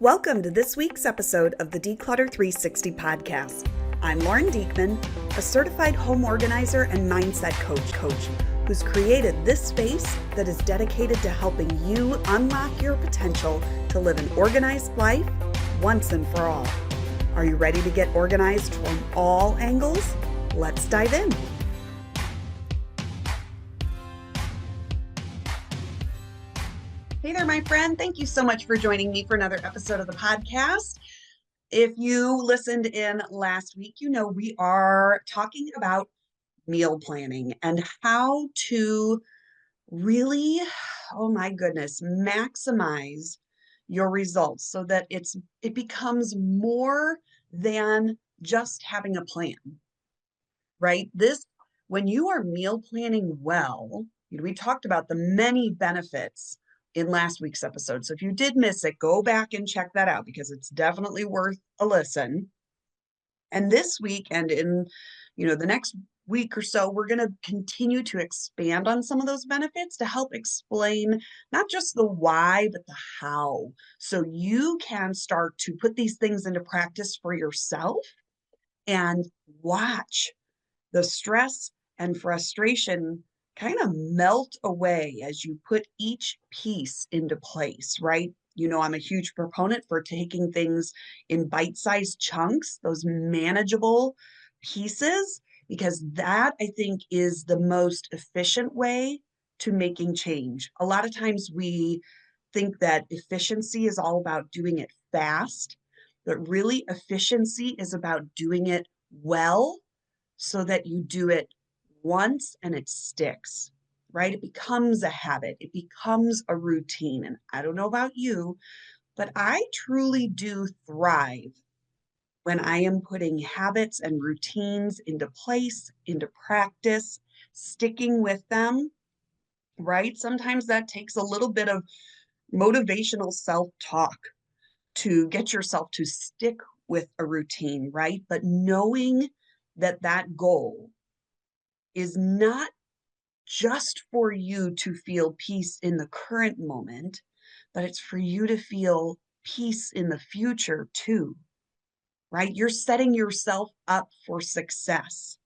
Welcome to this week's episode of the Declutter 360 podcast. I'm Lauren Diekman, a certified home organizer and mindset coach who's created this space that is dedicated to helping you unlock your potential to live an organized life once and for all. Are you ready to get organized from all angles? Let's dive in. Hey there, my friend. Thank you so much for joining me for another episode of the podcast. If you listened in last week, you know we are talking about meal planning and how to really, oh my goodness, maximize your results so that it becomes more than just having a plan, right? When you are meal planning well, we talked about the many benefits in last week's episode. So if you did miss it, go back and check that out because it's definitely worth a listen. And this week and in, the next week or so, we're going to continue to expand on some of those benefits to help explain not just the why, but the how. So you can start to put these things into practice for yourself and watch the stress and frustration kind of melt away as you put each piece into place, right? I'm a huge proponent for taking things in bite-sized chunks, those manageable pieces, because that I think is the most efficient way to making change. A lot of times we think that efficiency is all about doing it fast, but really efficiency is about doing it well so that you do it once and it sticks, right? It becomes a habit. It becomes a routine. And I don't know about you, but I truly do thrive when I am putting habits and routines into place, into practice, sticking with them, right? Sometimes that takes a little bit of motivational self-talk to get yourself to stick with a routine, right? But knowing that goal is not just for you to feel peace in the current moment, but it's for you to feel peace in the future too, right? You're setting yourself up for success.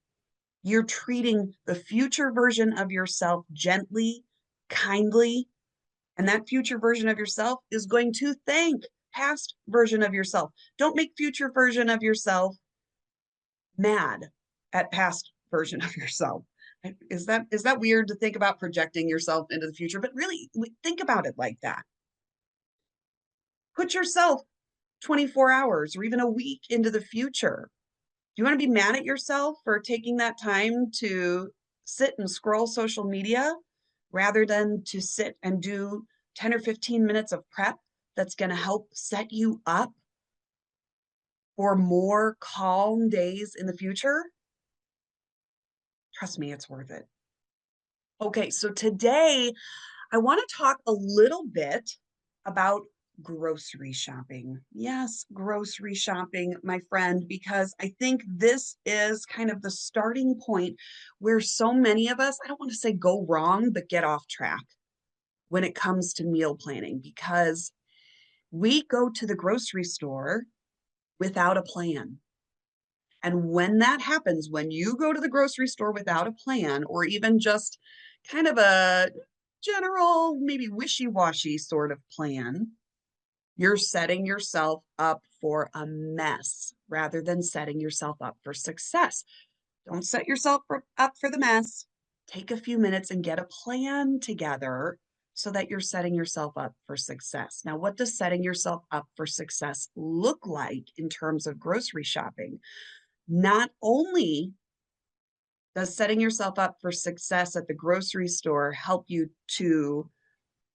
You're treating the future version of yourself gently, kindly, and that future version of yourself is going to thank past version of yourself. Don't make future version of yourself mad at past version of yourself. Is that weird to think about projecting yourself into the future? But really, think about it like that. Put yourself 24 hours or even a week into the future. Do you want to be mad at yourself for taking that time to sit and scroll social media rather than to sit and do 10 or 15 minutes of prep that's going to help set you up for more calm days in the future? Trust me, it's worth it. Okay, so today I want to talk a little bit about grocery shopping. Yes, grocery shopping, my friend, because I think this is kind of the starting point where so many of us, I don't want to say go wrong, but get off track when it comes to meal planning, because we go to the grocery store without a plan. And when that happens, when you go to the grocery store without a plan, or even just kind of a general, maybe wishy-washy sort of plan, you're setting yourself up for a mess rather than setting yourself up for success. Don't set yourself up for the mess. Take a few minutes and get a plan together so that you're setting yourself up for success. Now, what does setting yourself up for success look like in terms of grocery shopping? Not only does setting yourself up for success at the grocery store help you to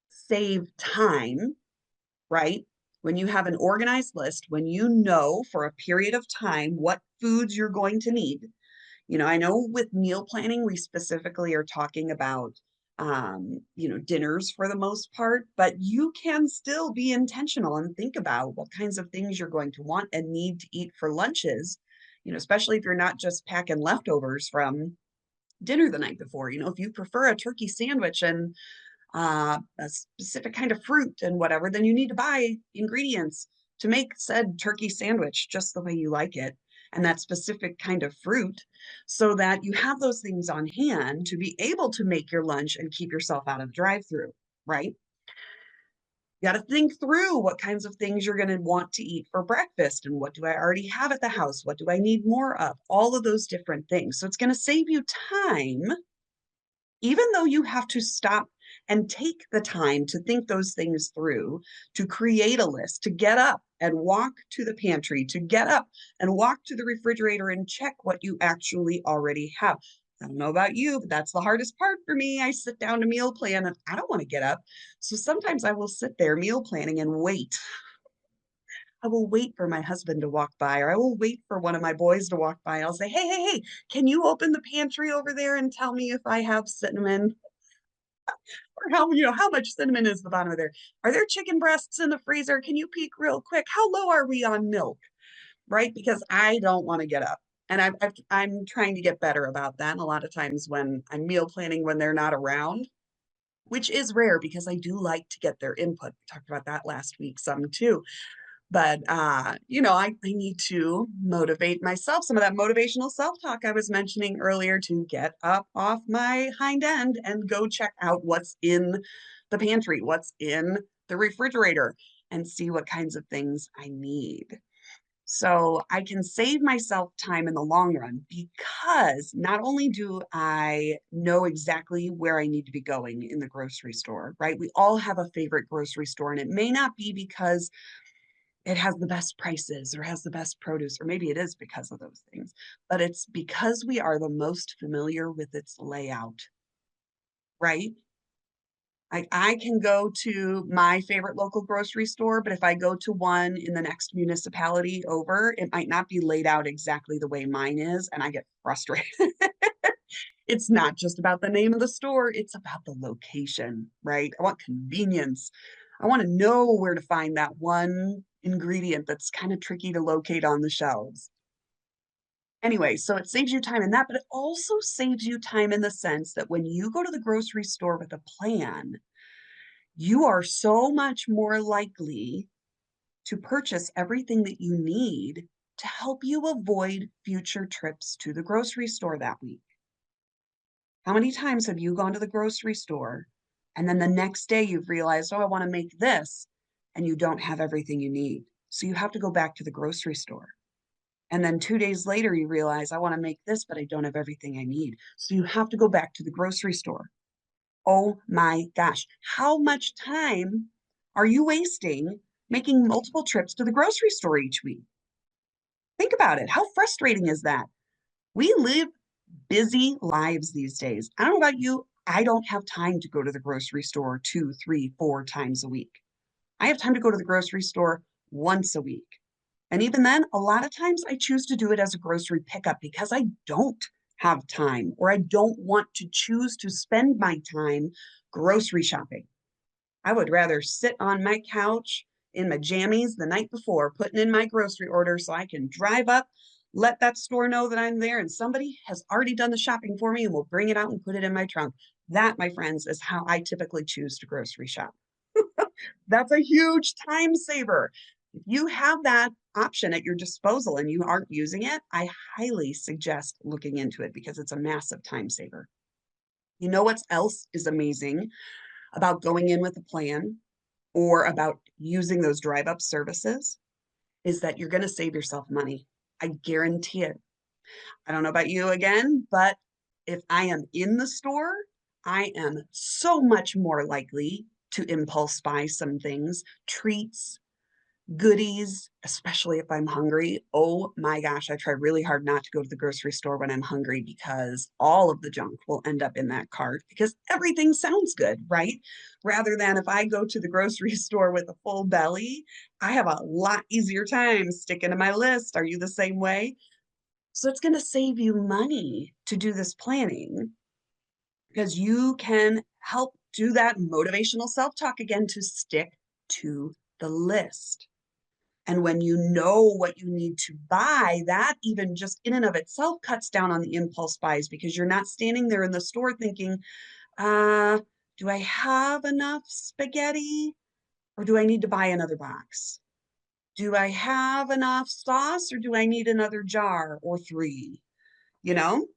save time, right? When you have an organized list, when you know for a period of time what foods you're going to need. I know with meal planning, we specifically are talking about, dinners for the most part, but you can still be intentional and think about what kinds of things you're going to want and need to eat for lunches, especially if you're not just packing leftovers from dinner the night before. If you prefer a turkey sandwich and a specific kind of fruit and whatever, then you need to buy ingredients to make said turkey sandwich just the way you like it and that specific kind of fruit so that you have those things on hand to be able to make your lunch and keep yourself out of the drive-through, right? You got to think through what kinds of things you're going to want to eat for breakfast and what do I already have at the house? What do I need more of? All of those different things. So it's going to save you time even though you have to stop and take the time to think those things through, to create a list, to get up and walk to the pantry, to get up and walk to the refrigerator and check what you actually already have. I don't know about you, but that's the hardest part for me. I sit down to meal plan and I don't want to get up. So sometimes I will sit there meal planning and wait. I will wait for my husband to walk by, or I will wait for one of my boys to walk by. I'll say, hey, can you open the pantry over there and tell me if I have cinnamon? Or how much cinnamon is the bottom of there? Are there chicken breasts in the freezer? Can you peek real quick? How low are we on milk? Right? Because I don't want to get up. And I'm trying to get better about that. And a lot of times when I'm meal planning when they're not around, which is rare because I do like to get their input. We talked about that last week some too. But I need to motivate myself. Some of that motivational self-talk I was mentioning earlier to get up off my hind end and go check out what's in the pantry, what's in the refrigerator, and see what kinds of things I need. So I can save myself time in the long run because not only do I know exactly where I need to be going in the grocery store, right? We all have a favorite grocery store, and it may not be because it has the best prices or has the best produce, or maybe it is because of those things, but it's because we are the most familiar with its layout, right? I can go to my favorite local grocery store, but if I go to one in the next municipality over, it might not be laid out exactly the way mine is, and I get frustrated. It's not just about the name of the store, it's about the location, right? I want convenience. I want to know where to find that one ingredient that's kind of tricky to locate on the shelves. Anyway, so it saves you time in that, but it also saves you time in the sense that when you go to the grocery store with a plan, you are so much more likely to purchase everything that you need to help you avoid future trips to the grocery store that week. How many times have you gone to the grocery store and then the next day you've realized, oh, I want to make this, and you don't have everything you need? So you have to go back to the grocery store. And then 2 days later, you realize, I want to make this, but I don't have everything I need. So you have to go back to the grocery store. Oh my gosh, how much time are you wasting making multiple trips to the grocery store each week? Think about it. How frustrating is that? We live busy lives these days. I don't know about you. I don't have time to go to the grocery store 2, 3, 4 times a week. I have time to go to the grocery store once a week. And even then, a lot of times I choose to do it as a grocery pickup because I don't have time or I don't want to choose to spend my time grocery shopping. I would rather sit on my couch in my jammies the night before, putting in my grocery order so I can drive up, let that store know that I'm there and somebody has already done the shopping for me and will bring it out and put it in my trunk. That, my friends, is how I typically choose to grocery shop. That's a huge time saver. If you have that option at your disposal and you aren't using it, I highly suggest looking into it because it's a massive time saver. You know what else is amazing about going in with a plan or about using those drive up services is that you're going to save yourself money. I guarantee it. I don't know about you again, but if I am in the store, I am so much more likely to impulse buy some things, treats, goodies, especially if I'm hungry. Oh my gosh, I try really hard not to go to the grocery store when I'm hungry because all of the junk will end up in that cart because everything sounds good, right? Rather than if I go to the grocery store with a full belly, I have a lot easier time sticking to my list. Are you the same way? So it's going to save you money to do this planning because you can help do that motivational self-talk again to stick to the list. And when you know what you need to buy, that even just in and of itself cuts down on the impulse buys because you're not standing there in the store thinking, uh, do I have enough spaghetti or do I need to buy another box? Do I have enough sauce or do I need another jar or three? You know,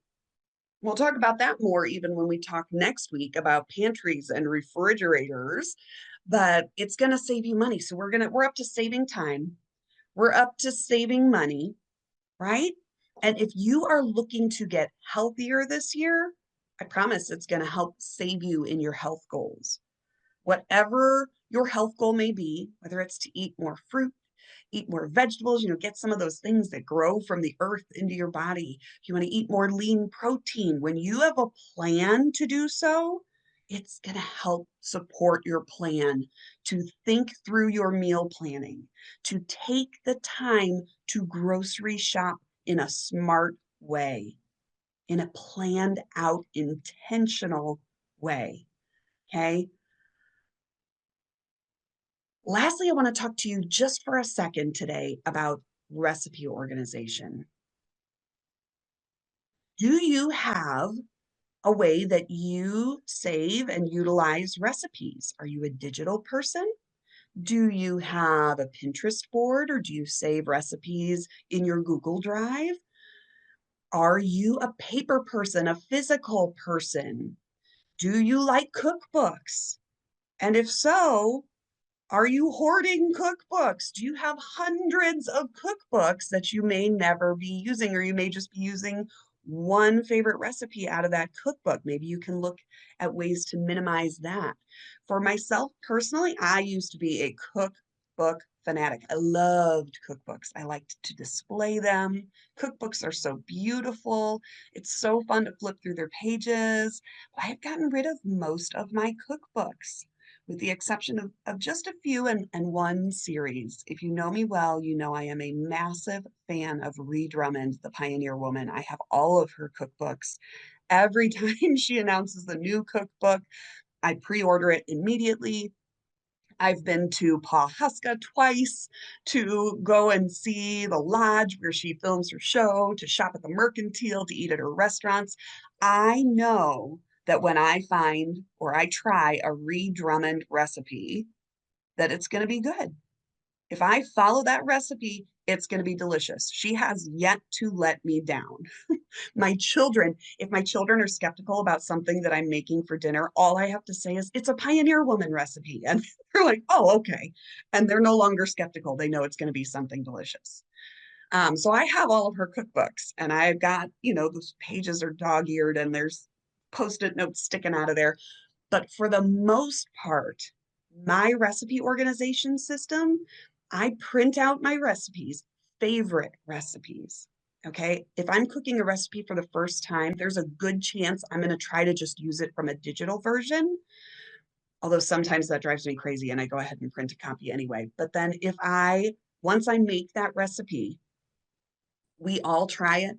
we'll talk about that more even when we talk next week about pantries and refrigerators, but it's going to save you money. So we're up to saving time. We're up to saving money, right? And if you are looking to get healthier this year, I promise it's going to help save you in your health goals. Whatever your health goal may be, whether it's to eat more fruit, eat more vegetables, get some of those things that grow from the earth into your body. If you want to eat more lean protein, when you have a plan to do so, it's going to help support your plan to think through your meal planning, to take the time to grocery shop in a smart way, in a planned out, intentional way. Okay. Lastly, I want to talk to you just for a second today about recipe organization. Do you have a way that you save and utilize recipes? Are you a digital person? Do you have a Pinterest board or do you save recipes in your Google Drive? Are you a paper person, a physical person? Do you like cookbooks? And if so, are you hoarding cookbooks? Do you have hundreds of cookbooks that you may never be using, or you may just be using one favorite recipe out of that cookbook? Maybe you can look at ways to minimize that. For myself personally, I used to be a cookbook fanatic. I loved cookbooks. I liked to display them. Cookbooks are so beautiful. It's so fun to flip through their pages. But I've gotten rid of most of my cookbooks, with the exception of just a few and one series. If you know me well, you know I am a massive fan of Ree Drummond, the Pioneer Woman. I have all of her cookbooks. Every time she announces a new cookbook, I pre-order it immediately. I've been to Pawhuska twice to go and see the lodge where she films her show, to shop at the Mercantile, to eat at her restaurants. I know that when I find or I try a Ree Drummond recipe, that it's going to be good. If I follow that recipe, it's going to be delicious. She has yet to let me down. If my children are skeptical about something that I'm making for dinner, all I have to say is it's a Pioneer Woman recipe. And they're like, oh, okay. And they're no longer skeptical. They know it's going to be something delicious. So I have all of her cookbooks and I've got, those pages are dog-eared and there's Post-it notes sticking out of there. But for the most part, my recipe organization system, I print out my recipes, favorite recipes. Okay. If I'm cooking a recipe for the first time, there's a good chance I'm going to try to just use it from a digital version. Although sometimes that drives me crazy and I go ahead and print a copy anyway. But then once I make that recipe, we all try it.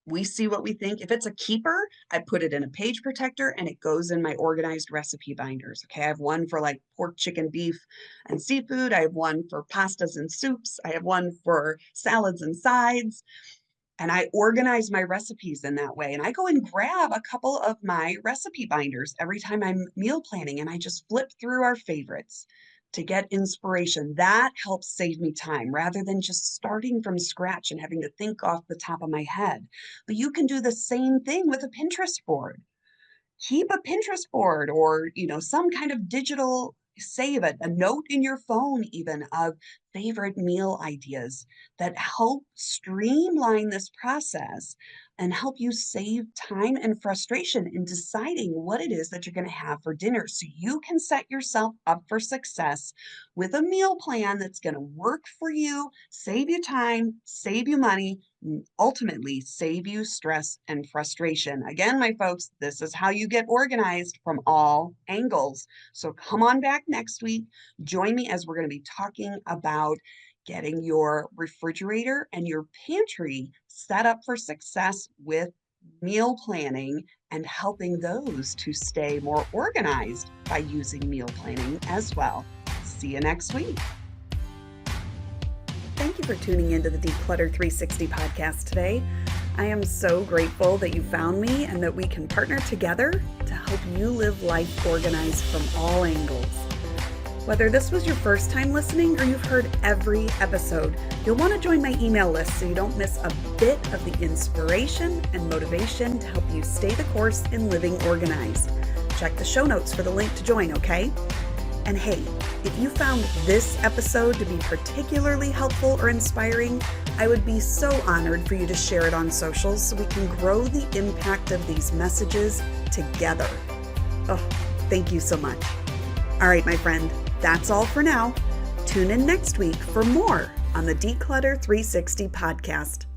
We see what we think. If it's a keeper, I put it in a page protector and it goes in my organized recipe binders. Okay. I have one for like pork, chicken, beef, and seafood. I have one for pastas and soups. I have one for salads and sides. And I organize my recipes in that way. And I go and grab a couple of my recipe binders every time I'm meal planning and I just flip through our favorites to get inspiration. That helps save me time rather than just starting from scratch and having to think off the top of my head. But you can do the same thing with a Pinterest board. Keep a Pinterest board or, some kind of digital save it, a note in your phone even of favorite meal ideas that help streamline this process and help you save time and frustration in deciding what it is that you're going to have for dinner so you can set yourself up for success with a meal plan that's going to work for you, save you time, save you money, and ultimately save you stress and frustration. Again, my folks, this is how you get organized from all angles. So come on back next week. Join me as we're going to be talking about getting your refrigerator and your pantry set up for success with meal planning and helping those to stay more organized by using meal planning as well. See you next week. Thank you for tuning into the Declutter 360 podcast today. I am so grateful that you found me and that we can partner together to help you live life organized from all angles. Whether this was your first time listening or you've heard every episode, you'll want to join my email list so you don't miss a bit of the inspiration and motivation to help you stay the course in living organized. Check the show notes for the link to join, okay? And hey, if you found this episode to be particularly helpful or inspiring, I would be so honored for you to share it on socials so we can grow the impact of these messages together. Oh, thank you so much. All right, my friend, that's all for now. Tune in next week for more on the Declutter 360 podcast.